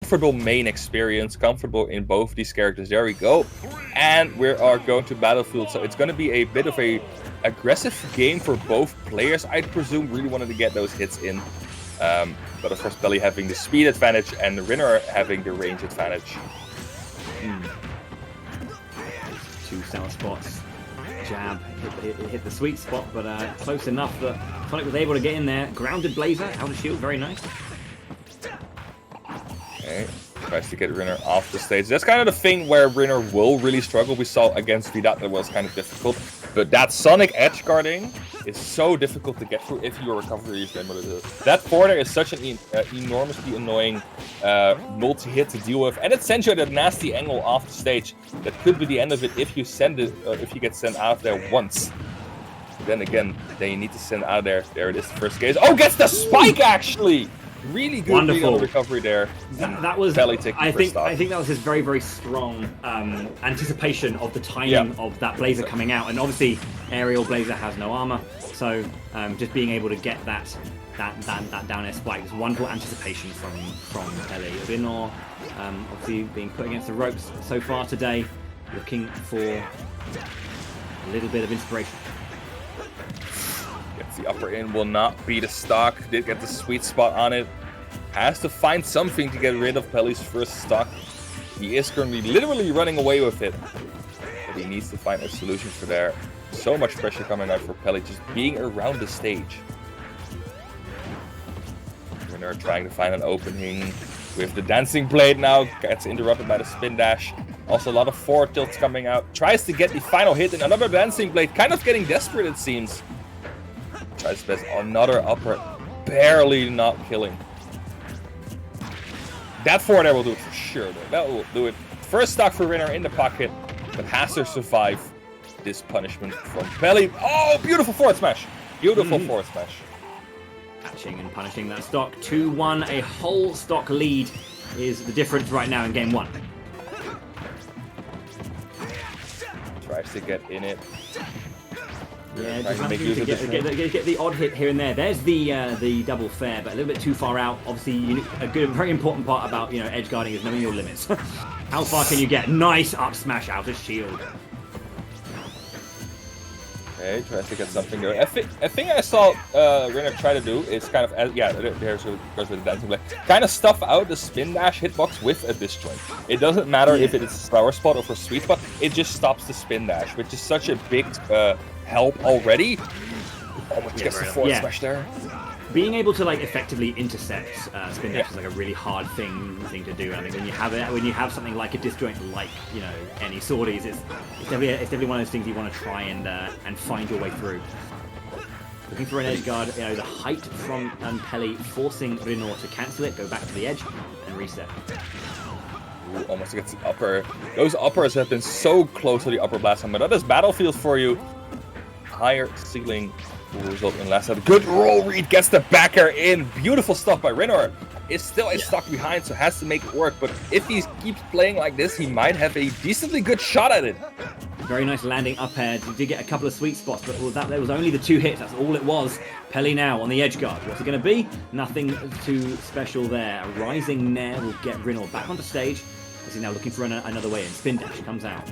comfortable main experience, comfortable in both these characters. There we go. And we are going to Battlefield, so it's going to be a bit of a aggressive game for both players, I'd presume. Really wanted to get those hits in. But of course, Peli having the speed advantage and Rinor having the range advantage. Two sour spots. Jab hit the sweet spot, but close enough that Tonic was able to get in there. Grounded Blazer, out of shield, very nice. Okay, tries to get Rinor off the stage. That's kind of the thing where Rinor will really struggle. We saw against SWT that was kind of difficult. But that Sonic edge guarding is so difficult to get through if your recovery is able to do it. That forwarder is such an enormously annoying multi-hit to deal with. And it sends you at a nasty angle off the stage. That could be the end of it if you send it, if you get sent out of there once. Then again, you need to send out of there. There it is, the first case. Oh, gets the spike actually! Really good read on the recovery there. That was, I think that was his very, very strong anticipation of the timing of that Blazer coming out. And obviously, aerial Blazer has no armor, so just being able to get that down air spike was wonderful anticipation from Peli. Rinor, obviously being put against the ropes so far today, looking for a little bit of inspiration. Gets the upper in, will not be the stock. Did get the sweet spot on it. Has to find something to get rid of Peli's first stock. He is currently literally running away with it. But he needs to find a solution for there. So much pressure coming out for Peli just being around the stage. Rinor trying to find an opening with the dancing blade now. Gets interrupted by the spin dash. Also a lot of forward tilts coming out. Tries to get the final hit and another dancing blade. Kind of getting desperate, it seems. Tries his best. Another upper. Barely not killing. That forward air will do it for sure, though. That will do it. First stock for Rinor in the pocket, but has to survive this punishment from Peli. Oh, beautiful forward smash. Beautiful forward smash. Catching and punishing that stock. 2-1. A whole stock lead is the difference right now in game one. Tries to get in it. Yeah, just managing to get the odd hit here and there. There's the double fair, but a little bit too far out. Obviously, a very important part about edge guarding is knowing your limits. How far can you get? Nice up smash out of shield. Okay, tries to get something going. I think I saw Rinor try to do is kind of there's goes with the dancing blade. Kind of stuff out the spin dash hitbox with a disjoint. It doesn't matter if it is a sour spot or for sweet spot. It just stops the spin dash, which is such a big help already. Almost gets the forward smash there. Being able to effectively intercept spin dash is a really hard thing to do. I think when you have something like a disjoint, like any swordies, it's definitely one of those things you want to try and find your way through. Looking for an edge guard, the height from Peli forcing Rinor to cancel it, go back to the edge, and reset. Ooh, almost gets the upper. Those uppers have been so close to the upper blast time, but that is Battlefield for you. Higher ceiling will result in less. Good roll read, gets the backer in. Beautiful stuff by Rinor. Is still stuck behind, so has to make it work. But if he keeps playing like this, he might have a decently good shot at it. Very nice landing up air. He did get a couple of sweet spots, but there was only the 2 hits. That's all it was. Peli now on the edge guard. What's it going to be? Nothing too special there. A rising nair will get Rinor back onto stage. As he's now looking for another way in. Spin dash comes out.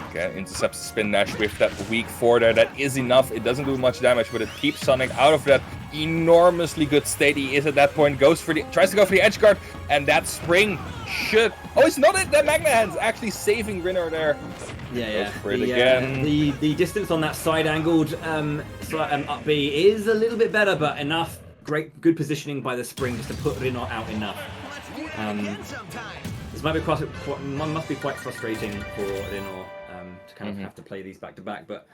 Okay, intercepts the spin dash with that weak forwarder. That is enough. It doesn't do much damage, but it keeps Sonic out of that enormously good state he is at that point. Tries to go for the edge guard, and that spring should. Oh, it's not it. That Magna Hand's actually saving Rinor there. Yeah. For it again. The distance on that side angled up B is a little bit better, but enough. Good positioning by the spring just to put Rinor out enough. This must be quite frustrating for Rinor. To kind of have to play these back to back, but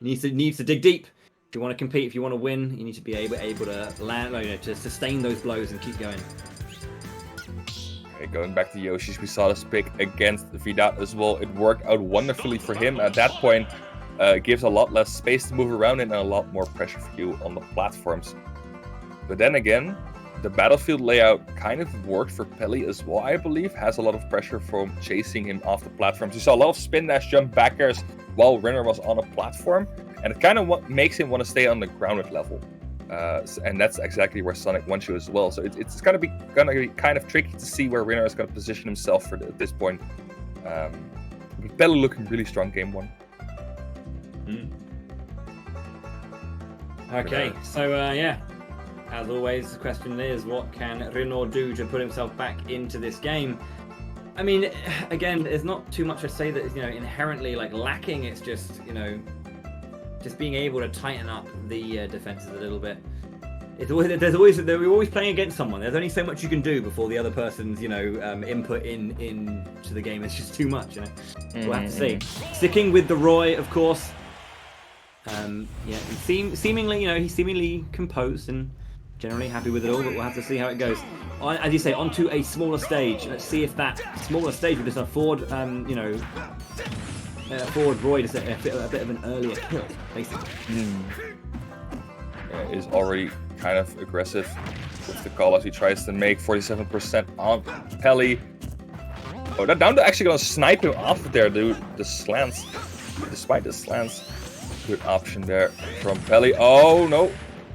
needs to dig deep. If you want to compete, if you want to win, you need to be able to land, to sustain those blows and keep going. Okay, going back to Yoshi's, we saw this pick against SWT as well. It worked out wonderfully for him. At that point, it gives a lot less space to move around in and a lot more pressure for you on the platforms. But then again, the Battlefield layout kind of worked for Peli as well, I believe. Has a lot of pressure from chasing him off the platforms. You saw a lot of spin dash jump back airs while Rinor was on a platform, and it kind of makes him want to stay on the grounded level. And that's exactly where Sonic wants you as well. So it's gonna be kind of tricky to see where Rinor is gonna position himself at this point. Peli looking really strong game 1. Okay, so yeah, as always, the question is, what can Rinor do to put himself back into this game? I mean, again, there's not too much to say that is, inherently like lacking. It's just, just being able to tighten up the defenses a little bit. We're always playing against someone. There's only so much you can do before the other person's, input into the game. It's just too much, We'll have to see. Sticking with the Roy, of course. Yeah, seemingly, he's seemingly composed and generally happy with it all, but we'll have to see how it goes. As you say, onto a smaller stage. Let's see if that smaller stage will just afford, forward Roy just a bit of an earlier kill, basically. Yeah, is already kind of aggressive with the call as he tries to make 47% on Peli. Oh, that down to actually gonna snipe him off there, dude. The slants, despite the slants. Good option there from Peli. Oh no,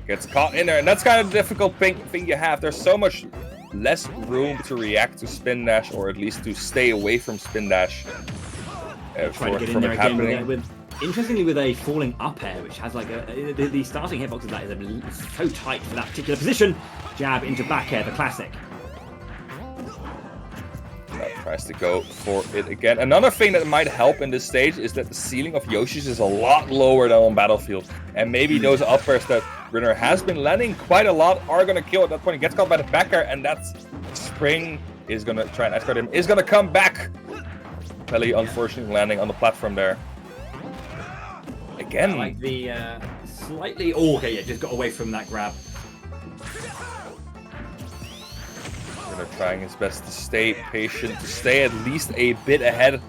gets caught in there, and that's kind of the difficult thing you have. There's so much less room to react to spin dash, or at least to stay away from spin dash. Trying to get in there again interestingly with a falling up air, which has like the starting hitbox of that is so tight for that particular position. Jab into back air, the classic. Tries to go for it again. Another thing that might help in this stage is that the ceiling of Yoshi's is a lot lower than on Battlefield. And maybe those up airs that Rinor has been landing quite a lot are going to kill at that point. He gets caught by the back air, and that spring is going to try and escort him. Is going to come back. Peli unfortunately landing on the platform there. Again. I like the slightly... Oh, okay, yeah, just got away from that grab. Trying his best to stay patient, to stay at least a bit ahead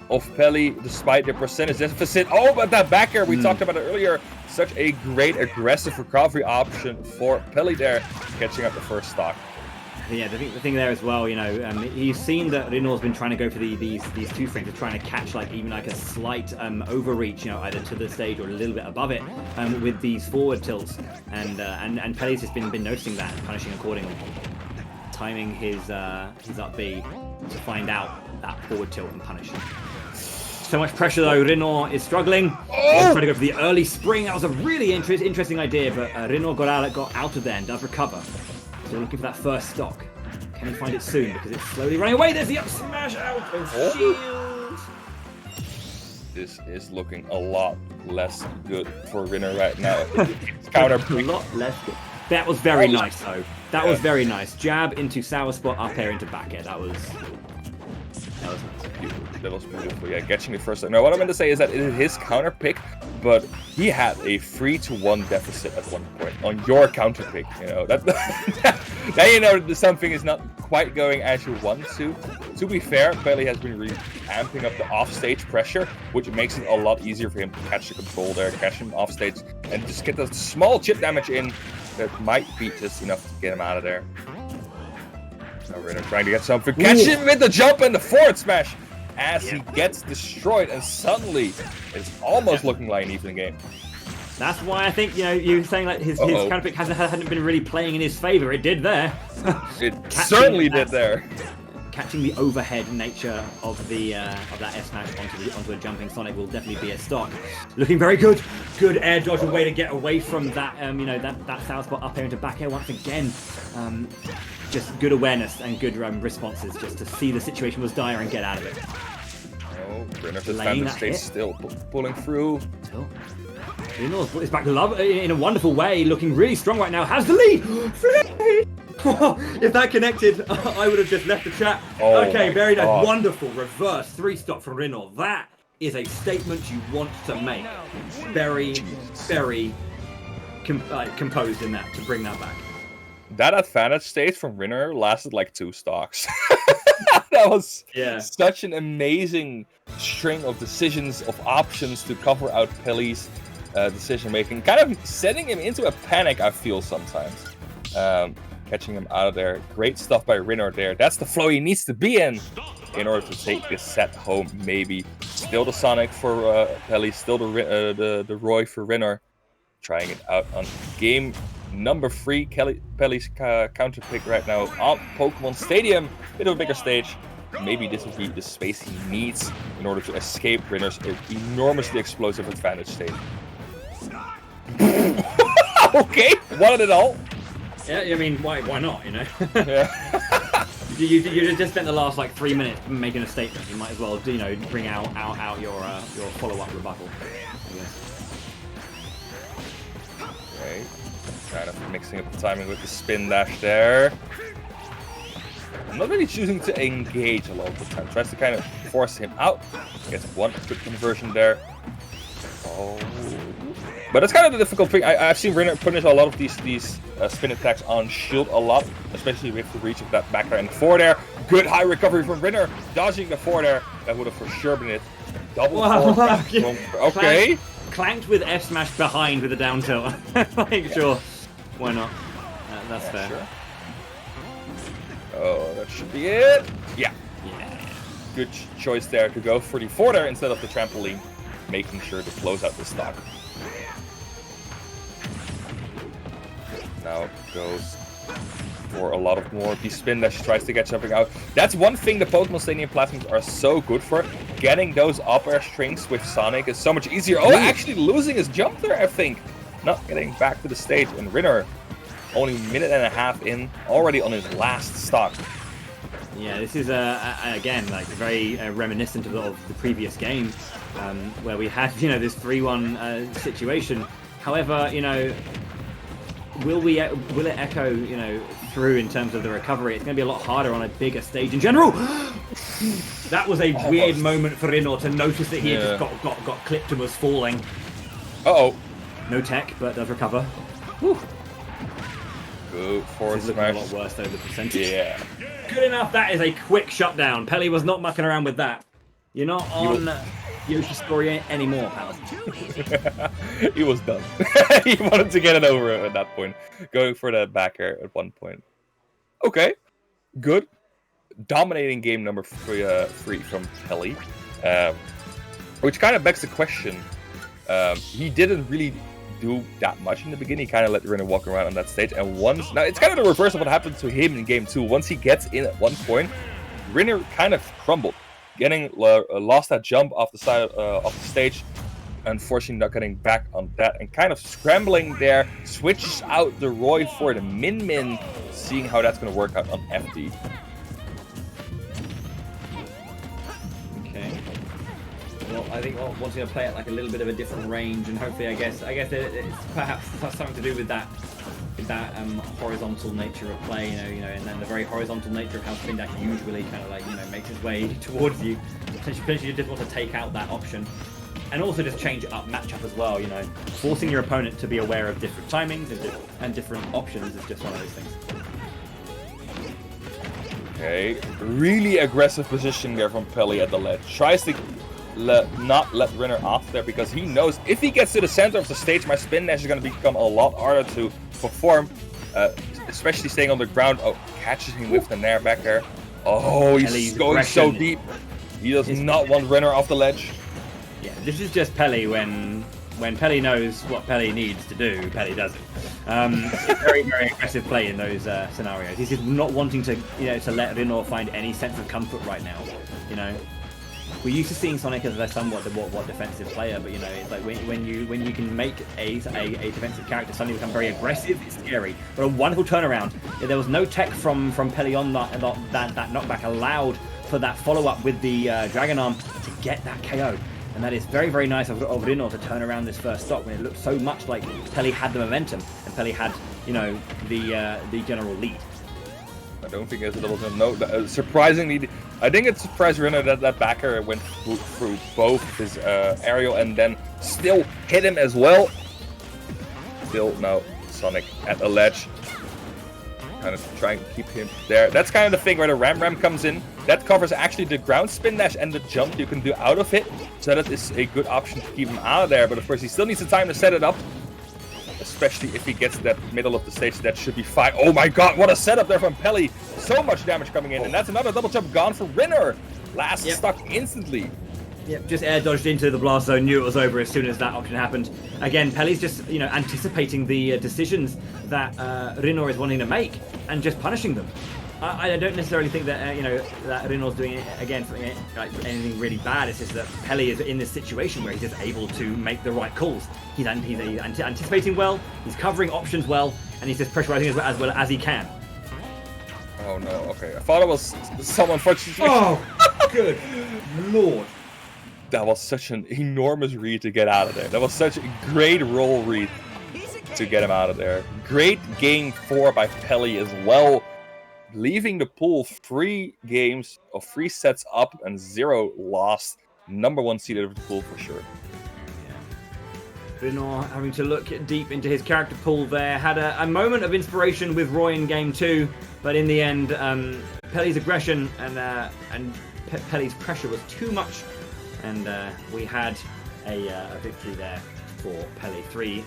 of Peli, despite the percentage deficit. Oh, but that back air, we talked about it earlier. Such a great aggressive recovery option for Peli there, catching up the first stock. Yeah, the thing there as well, you've seen that Rinor's been trying to go for these two frames, of trying to catch even a slight overreach, either to the stage or a little bit above it, with these forward tilts, and Peli's just been noticing that and punishing accordingly. Timing his up B to find out that forward tilt and punish him. So much pressure though, Rinor is struggling. Trying to go for the early spring. That was a really interesting idea, but Rinor got out of there and does recover. So looking for that first stock. Can he find it soon? Because it's slowly running away. There's the up smash out of shield. This is looking a lot less good for Rinor right now. It's counter a lot less good. That was very nice, though. That was very nice. Jab into sour spot, up air into back air. That was nice. That was beautiful. Yeah, catching the first. Now, what I meant to say is that it is his counter pick, but he had a 3-1 deficit at one point on your counter pick. That something is not quite going as you want to. To be fair, Peli has been really amping up the off-stage pressure, which makes it a lot easier for him to catch the control there, catch him off-stage, and just get the small chip damage in. That might be just enough to get him out of there. Now Rinor trying to get something. Catch him with the jump and the forward smash as he gets destroyed, and suddenly it's almost looking like an even game. That's why I think you're saying like his counter pick hadn't been really playing in his favor. It did there. It certainly did there. Catching the overhead nature of that S smash onto a jumping Sonic will definitely be a stock. Looking very good. Good air dodge, a way to get away from that that south spot up air into back air once again. Just good awareness and good responses just to see the situation was dire and get out of it. Oh, Rinor just found the stage still pulling through. Rinor is back to love in a wonderful way, looking really strong right now. Has the lead. If that connected, I would have just left the chat. Okay, very nice. God. Wonderful reverse 3-stock from Rinor. That is a statement you want to make. Very, very composed in that to bring that back. That advantage stage from Rinor lasted like 2 stocks. That was such an amazing string of decisions, of options to cover out Peli's decision making. Kind of setting him into a panic, I feel sometimes. Catching him out of there. Great stuff by Rinor there. That's the flow he needs to be in order to take this set home, maybe. Still the Sonic for Peli, still the Roy for Rinor. Trying it out on game number 3. Peli's counter pick right now on Pokemon Stadium. Bit of a bigger stage. Maybe this will be the space he needs in order to escape Rinor's enormously explosive advantage stage. Okay, wanted it all. Yeah, I mean, why not, you know? Yeah. you just spent the last like 3 minutes making a statement. You might as well, you know, bring out your follow-up rebuttal. Okay, kind of mixing up the timing with the spin dash there. I'm not really choosing to engage a lot of the time. Tries to kind of force him out. Gets one quick conversion there. Oh. But that's kind of the difficult thing. I've seen Rinor punish a lot of these spin attacks on shield a lot, especially with the reach of that back air and 4 there. Good high recovery from Rinor, dodging the 4 there. That would have for sure been it. Double 4. Okay. Clanked with F smash behind with a down tilt. Like, sure. Why not? That's fair. Sure. Oh, that should be it. Yeah. Good choice there to go for the 4 there instead of the trampoline, making sure to close out the stock. Now goes for a lot of more. The spin dash tries to get something out. That's one thing the Pokemon Stadium platforms are so good for. Getting those up air strings with Sonic is so much easier. Oh, actually losing his jump there, I think. Not getting back to the stage. And Rinor, only a minute and a half in, already on his last stock. Yeah, this is again like very reminiscent of the previous game, where we had this 3-1 situation. However, will it echo through in terms of the recovery? It's going to be a lot harder on a bigger stage in general. That was a weird moment for Rinor to notice that he had just got clipped and was falling. Uh-oh. No tech, but does recover. Whew. Good forward smash. A lot worse though, the percentage. Yeah. Good enough. That is a quick shutdown. Peli was not mucking around with that. You're not on Yoshi's story anymore, pal. He was done. He wanted to get it over at that point. Going for that back air at one point. Okay. Good. Dominating game number 3 from Peli. Which kind of begs the question. He didn't really do that much in the beginning. He kind of let Rinor walk around on that stage, and now it's kind of the reverse of what happened to him in game 2. Once he gets in at one point, Rinor kind of crumbled, getting lost that jump off the side of the stage, unfortunately not getting back on that, and kind of scrambling there, switches out the Roy for the Min, seeing how that's going to work out on FD. Well, I think One's going to play at like a little bit of a different range, and hopefully, I guess it's perhaps something to do with that horizontal nature of play, and then the very horizontal nature of how spin dash usually kind of like makes its way towards you. Potentially, you just want to take out that option, and also just change it up matchup as well. Forcing your opponent to be aware of different timings and different options is just one of those things. Okay, really aggressive position there from Peli at the ledge. Tries to not let Rinor off there, because he knows if he gets to the center of the stage, my spin dash is going to become a lot harder to perform, especially staying on the ground. Oh, catches him with the nair back there. Oh, he's going so deep. He does not want Rinor off the ledge. Yeah, this is just Peli when Peli knows what Peli needs to do, Peli does it. It's very, very aggressive play in those scenarios. He's just not wanting to let Rinor find any sense of comfort right now. We're used to seeing Sonic as a somewhat what defensive player, but it's like when you can make a defensive character suddenly become very aggressive, it's scary. But a wonderful turnaround. There was no tech from Peli on that knockback allowed for that follow-up with the Dragon Arm to get that KO. And that is very, very nice of Rinor to turn around this first stock when it looked so much like Peli had the momentum and Peli had, the general lead. I don't think it's a little no. Surprisingly, I think it surprised Rinor that backer went through both his aerial and then still hit him as well. Still now Sonic at the ledge, kind of trying to keep him there. That's kind of the thing where the Ram comes in. That covers actually the ground spin dash and the jump you can do out of it, so that is a good option to keep him out of there. But of course, he still needs the time to set it up. Especially if he gets to that middle of the stage, that should be fine. Oh my god, what a setup there from Peli. So much damage coming in, and that's another double jump gone for Rinor. Last stuck instantly. Yep, just air dodged into the blast zone, knew it was over as soon as that option happened. Again, Peli's just, anticipating the decisions that Rinor is wanting to make and just punishing them. I don't necessarily think that, that Rinor's doing it again something like anything really bad. It's just that Peli is in this situation where he's just able to make the right calls. He's anticipating well, he's covering options well, and he's just pressurizing as well as he can. Oh no, okay. I thought it was someone for... Oh, good lord. That was such an enormous read to get out of there. That was such a great roll read to get him out of there. Great game 4 by Peli as well. Leaving the pool 3 games of 3 sets up and 0 lost. Number 1 seeded of the pool for sure. Rinor having to look deep into his character pool there. Had a moment of inspiration with Roy in game 2, but in the end, Peli's aggression and Peli's pressure was too much, and we had a victory there for Peli. 3